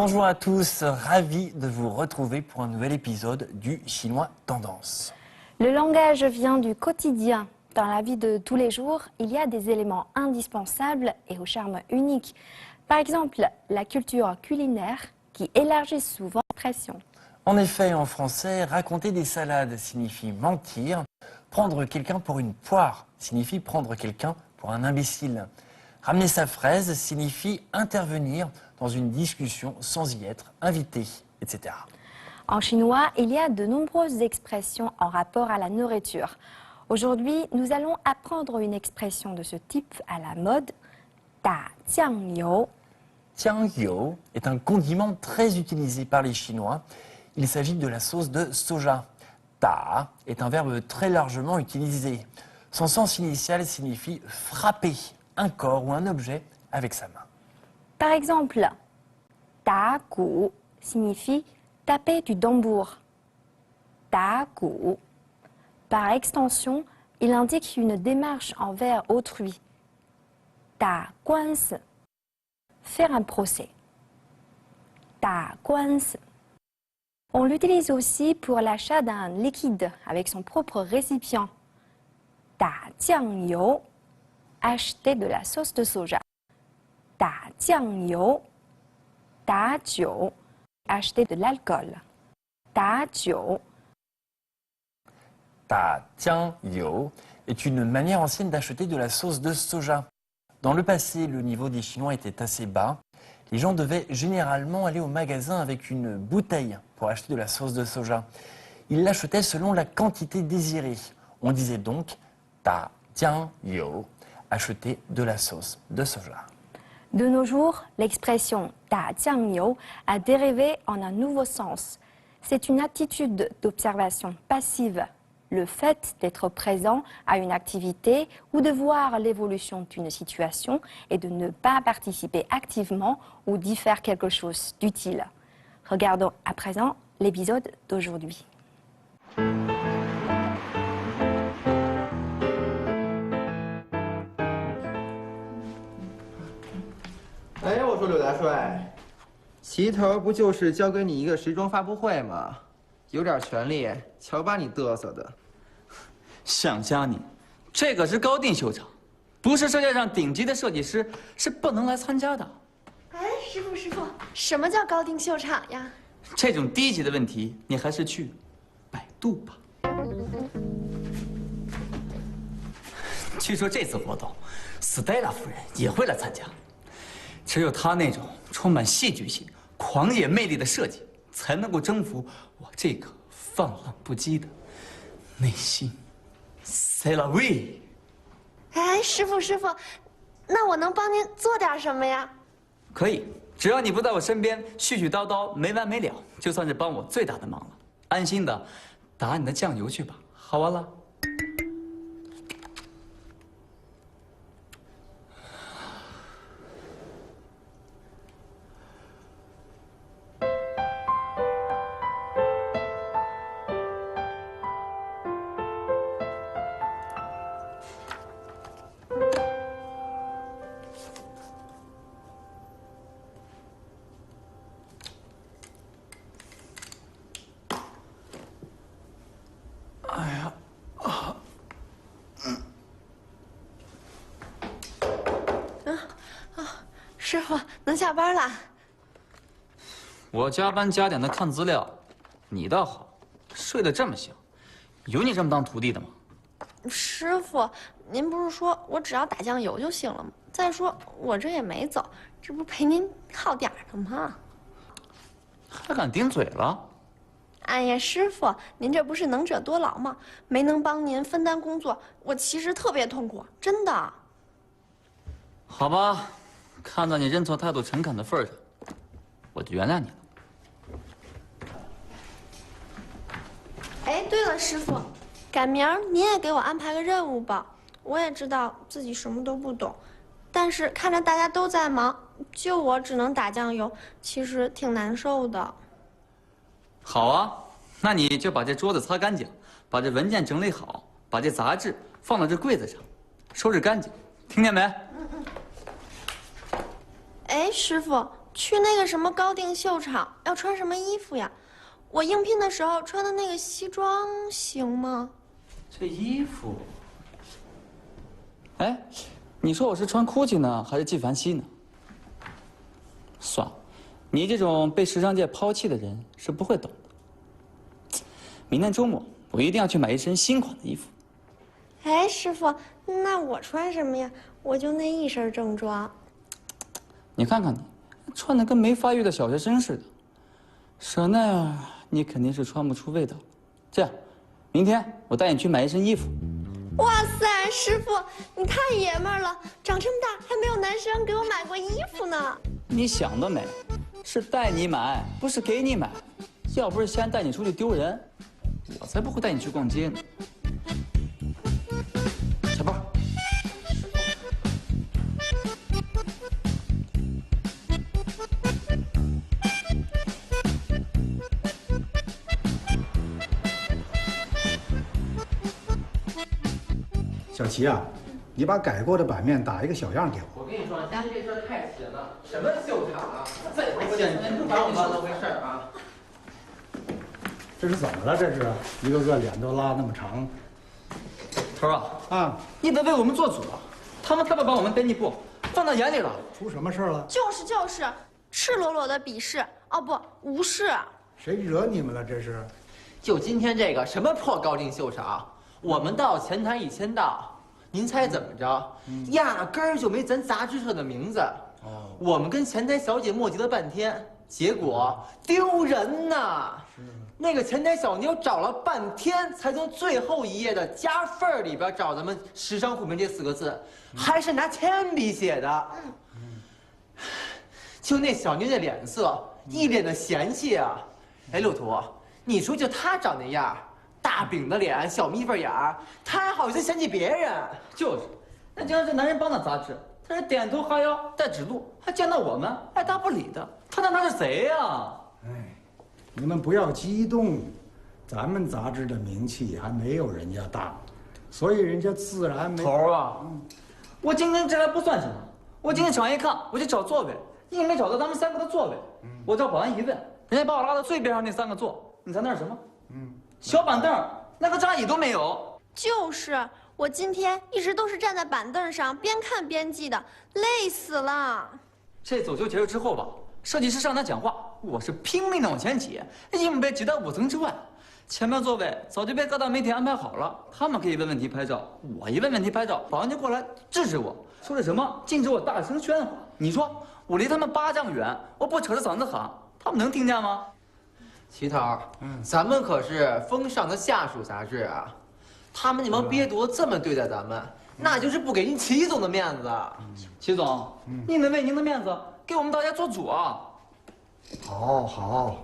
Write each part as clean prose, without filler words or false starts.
Bonjour à tous, ravi de vous retrouver pour un nouvel épisode du Chinois Tendance. Le langage vient du quotidien. Dans la vie de tous les jours, il y a des éléments indispensables et au charme unique. Par exemple, la culture culinaire qui élargit souvent l'expression. En effet, en français, raconter des salades signifie mentir. Prendre quelqu'un pour une poire signifie prendre quelqu'un pour un imbécile. Ramener sa fraise signifie intervenir dans une discussion sans y être invité, etc. En chinois, il y a de nombreuses expressions en rapport à la nourriture. Aujourd'hui, nous allons apprendre une expression de ce type à la mode, da jiang you. Jiangyou est un condiment très utilisé par les Chinois. Il s'agit de la sauce de soja. Da est un verbe très largement utilisé. Son sens initial signifie frapper un corps ou un objet avec sa main. Par exemple, da gu signifie taper du tambour. Da gu. Par extension, il indique une démarche envers autrui. Da guansi, faire un procès. Da guansi. On l'utilise aussi pour l'achat d'un liquide avec son propre récipient. Da jiang you, acheter de la sauce de soja. Da jiang you. Da jiu, acheter de l'alcool. Da jiu. Da jiangyou est une manière ancienne d'acheter de la sauce de soja. Dans le passé, le niveau des Chinois était assez bas. Les gens devaient généralement aller au magasin avec une bouteille pour acheter de la sauce de soja. Ils l'achetaient selon la quantité désirée. On disait donc da jiangyou, acheter de la sauce de soja. De nos jours, l'expression da jiang you a dérivé en un nouveau sens. C'est une attitude d'observation passive, le fait d'être présent à une activité ou de voir l'évolution d'une situation et de ne pas participer activement ou d'y faire quelque chose d'utile. Regardons à présent l'épisode d'aujourd'hui. 哎，我说柳大帅，齐头不就是交给你一个时装发布会吗？有点权利，瞧把你嘚瑟的。想家你，这可是高定秀场，不是世界上顶级的设计师是不能来参加的。哎，师傅，什么叫高定秀场呀？这种低级的问题，你还是去百度吧。据说这次活动，斯黛拉夫人也会来参加。只有她那种充满戏剧性、狂野魅力的设计，才能够征服我这颗放浪不羁的内心。C'est la vie。哎，师傅，那我能帮您做点什么呀？可以，只要你不在我身边絮絮叨叨没完没了，就算是帮我最大的忙了。安心的打你的酱油去吧，好完了。师傅，能下班了？我加班加点的看资料，你倒好，睡得这么香，有你这么当徒弟的吗？师傅，您不是说我只要打酱油就行了吗？再说我这也没走，这不陪您耗点的吗？还敢顶嘴了？哎呀，师傅，您这不是能者多劳吗？没能帮您分担工作，我其实特别痛苦，真的。好吧。看在你认错态度诚恳的份上，我就原谅你了。哎，对了，师傅，赶明儿您也给我安排个任务吧。我也知道自己什么都不懂，但是看着大家都在忙，就我只能打酱油，其实挺难受的。好啊，那你就把这桌子擦干净，把这文件整理好，把这杂志放到这柜子上，收拾干净，听见没？哎，师傅，去那个什么高定秀场要穿什么衣服呀？我应聘的时候穿的那个西装行吗？这衣服，哎，你说我是穿 GUCCI 呢，还是纪梵希呢？算了，你这种被时尚界抛弃的人是不会懂的。明天周末我一定要去买一身新款的衣服。哎，师傅，那我穿什么呀？我就那一身正装。你看看你，穿的跟没发育的小学生似的，舍那样你肯定是穿不出味道。这样，明天我带你去买一身衣服。哇塞，师傅，你太爷们儿了！长这么大还没有男生给我买过衣服呢。你想得美，是带你买，不是给你买。要不是先带你出去丢人，我才不会带你去逛街呢。小包。小齐啊，你把改过的版面打一个小样给我。我跟你说，今天这事儿太邪了，什么秀场啊，这简直不把我们当回事儿啊！这是怎么了？这是一个个脸都拉那么长。头儿啊，啊，你得为我们做主啊！他们特别把我们编辑部放到眼里了。出什么事儿了？就是，赤裸裸的鄙视，哦不，无视。谁惹你们了？这是？就今天这个什么破高定秀场，我们到前台一签到，您猜怎么着？压根儿就没咱杂志社的名字。哦，我们跟前台小姐磨叽了半天，结果丢人呐！那个前台小妞找了半天，才从最后一页的夹缝儿里边找咱们“时尚虎门”这4个字，还是拿铅笔写的。就那小妞那脸色，一脸的嫌弃啊！哎，六图，你说就她长那样，大饼的脸，小蜜蜂眼儿，她还好意思嫌弃别人？就是，那竟然是男人帮的杂志，他是点头哈腰带指路，还见到我们爱答不理的，他当他是谁呀？哎，你们不要激动，咱们杂志的名气还没有人家大，所以人家自然没。头儿啊，我今天这还不算什么，我进场一看，我就找座位，硬没找到咱们3个的座位，我找保安一问，人家把我拉到最边上那3个座，你猜那是什么？小板凳，那个扎椅都没有。就是，我今天一直都是站在板凳上，边看边记的，累死了。这走秀结束之后吧，设计师上台讲话，我是拼命的往前挤，硬被挤到5层之外。前面座位早就被各大媒体安排好了，他们可以问问题拍照，我一问问题拍照，保安就过来制止我，说是什么禁止我大声喧哗。你说我离他们8丈远，我不扯着嗓子喊，他们能听见吗？齐头，咱们可是风尚的下属杂志啊，他们那帮憋犊子这么对待咱们，那就是不给您齐总的面子。齐总，您得为您的面子给我们大家做主啊！好，好，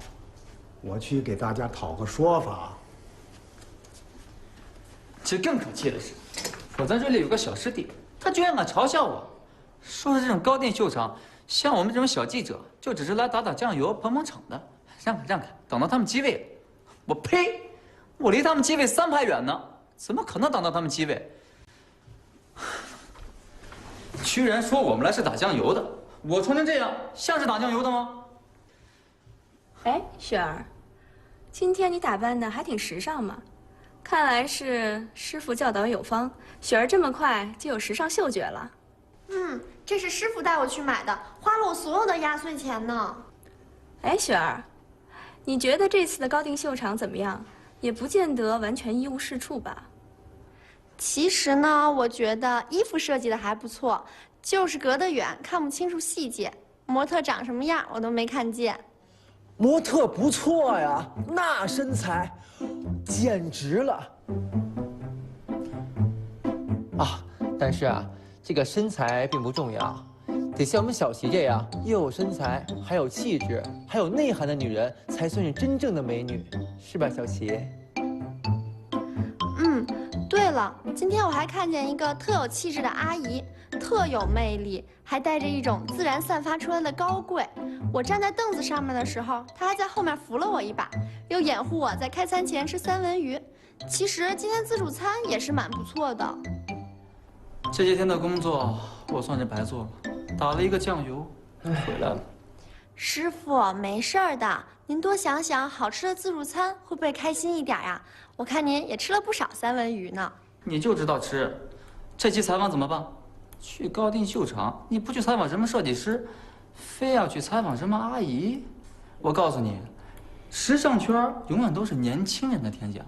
我去给大家讨个说法。其实更可气的是，我在这里有个小师弟，他居然敢嘲笑我，说是这种高定秀场，像我们这种小记者，就只是来打打酱油、捧捧场的。让开让开，等到他们机位了。我呸！我离他们机位3排远呢，怎么可能等到他们机位？居然说我们来是打酱油的，我穿成这样像是打酱油的吗？哎，雪儿，今天你打扮的还挺时尚嘛，看来是师傅教导有方，雪儿这么快就有时尚嗅觉了。这是师傅带我去买的，花了我所有的压岁钱呢。哎，雪儿，你觉得这次的高定秀场怎么样？也不见得完全一无是处吧？其实呢，我觉得衣服设计的还不错，就是隔得远看不清楚细节，模特长什么样我都没看见。模特不错呀，那身材简直了啊！但是啊，这个身材并不重要，得像我们小齐这样又有身材，还有气质，还有内涵的女人，才算是真正的美女，是吧，小齐？对了，今天我还看见一个特有气质的阿姨，特有魅力，还带着一种自然散发出来的高贵。我站在凳子上面的时候，她还在后面扶了我一把，又掩护我在开餐前吃3文鱼。其实今天自助餐也是蛮不错的。这些天的工作我算是白做了，打了一个酱油，回来了。师傅，没事儿的，您多想想，好吃的自助餐会不会开心一点呀？我看您也吃了不少三文鱼呢。你就知道吃，这期采访怎么办？去高定秀场，你不去采访什么设计师，非要去采访什么阿姨？我告诉你，时尚圈永远都是年轻人的天下，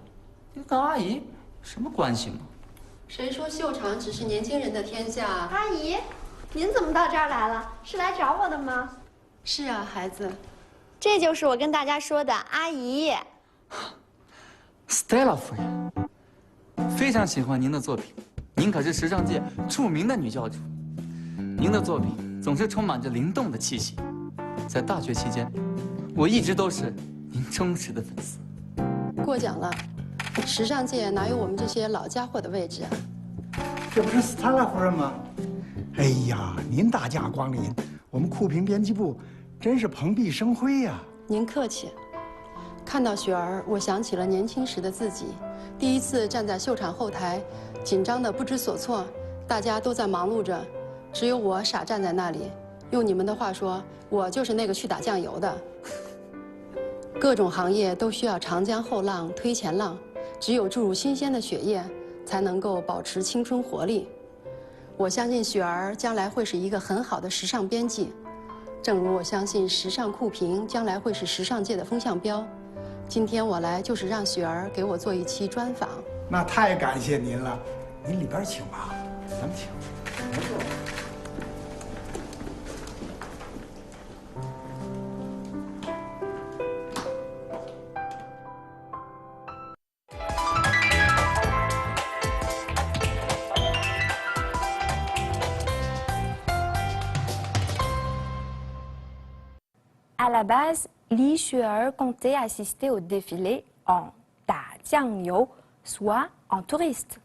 你跟阿姨有什么关系吗？谁说秀场只是年轻人的天下？阿姨，您怎么到这儿来了？是来找我的吗？是啊，孩子。这就是我跟大家说的阿姨。Stella 夫人，非常喜欢您的作品，您可是时尚界著名的女教主。您的作品总是充满着灵动的气息。在大学期间，我一直都是您忠实的粉丝。过奖了，时尚界哪有我们这些老家伙的位置啊？这不是斯塔拉夫人吗？哎呀，您大驾光临，我们酷评编辑部真是蓬荜生辉呀！您客气。看到雪儿，我想起了年轻时的自己，第一次站在秀场后台，紧张的不知所措，大家都在忙碌着，只有我傻站在那里。用你们的话说，我就是那个去打酱油的。各种行业都需要长江后浪推前浪，只有注入新鲜的血液，才能够保持青春活力。我相信雪儿将来会是一个很好的时尚编辑，正如我相信时尚酷评将来会是时尚界的风向标。今天我来就是让雪儿给我做一期专访。那太感谢您了，您里边请吧，咱们请。没事。À la base, Li Xuer comptait assister au défilé en Dajiangyou, soit en touriste.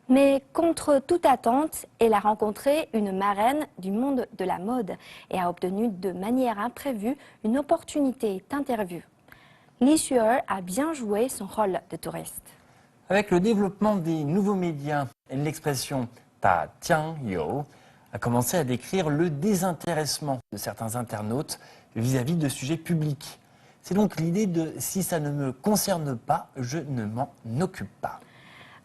Mais contre toute attente, elle a rencontré une marraine du monde de la mode et a obtenu de manière imprévue une opportunité d'interview. Li Xuer a bien joué son rôle de touriste. Avec le développement des nouveaux médias, l'expression Ta Tian Yo a commencé à décrire le désintéressement de certains internautes vis-à-vis de sujets publics. C'est donc l'idée de si ça ne me concerne pas, je ne m'en occupe pas.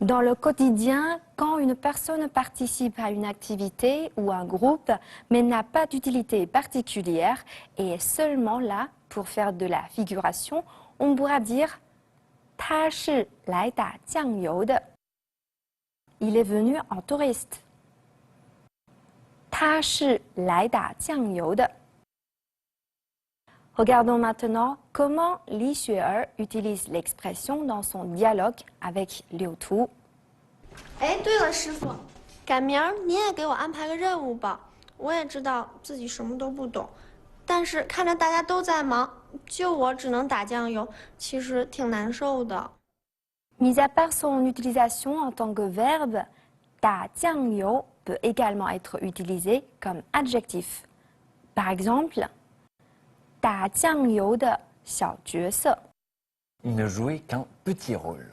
Dans le quotidien, quand une personne participe à une activité ou un groupe, mais n'a pas d'utilité particulière et est seulement là pour faire de la figuration, on pourra dire « Ta shi lai da jiang you de ». Il est venu en touriste. « Ta shi lai da jiang you de ». Regardons maintenant comment Li Xuer utilise l'expression dans son dialogue avec Liu Tu. 哎，对了，师傅，赶明儿您也给我安排个任务吧。我也知道自己什么都不懂，但是看着大家都在忙，就我只能打酱油，其实挺难受的。Mis à part son utilisation en tant que verbe, ta jiang you peut également être utilisé comme adjectif. Par exemple, 打酱油的小角色， Il ne jouait qu'un petit rôle.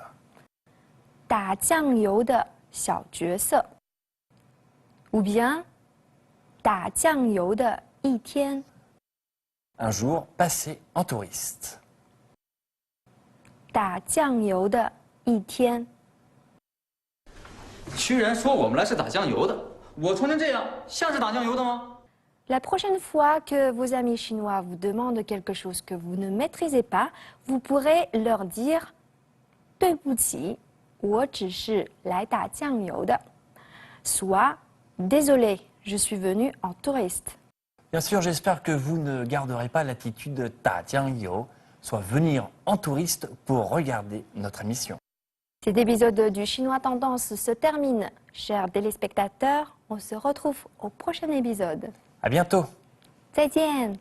打酱油的小角色 ou bien 打酱油的一天 Un jour passé en touriste. 打酱油的一天。居然说我们来是打酱油的，我穿成这样像是打酱油的吗？ La prochaine fois que vos amis chinois vous demandent quelque chose que vous ne maîtrisez pas, vous pourrez leur dire 对不起，我只是来打酱油的 soit désolé, je suis venu en touriste. Bien sûr, j'espère que vous ne garderez pas l'attitude Ta Jiang Yo, soit venir en touriste pour regarder notre émission. Cet épisode du Chinois Tendance se termine. Chers téléspectateurs, on se retrouve au prochain épisode. À bientôt. 再见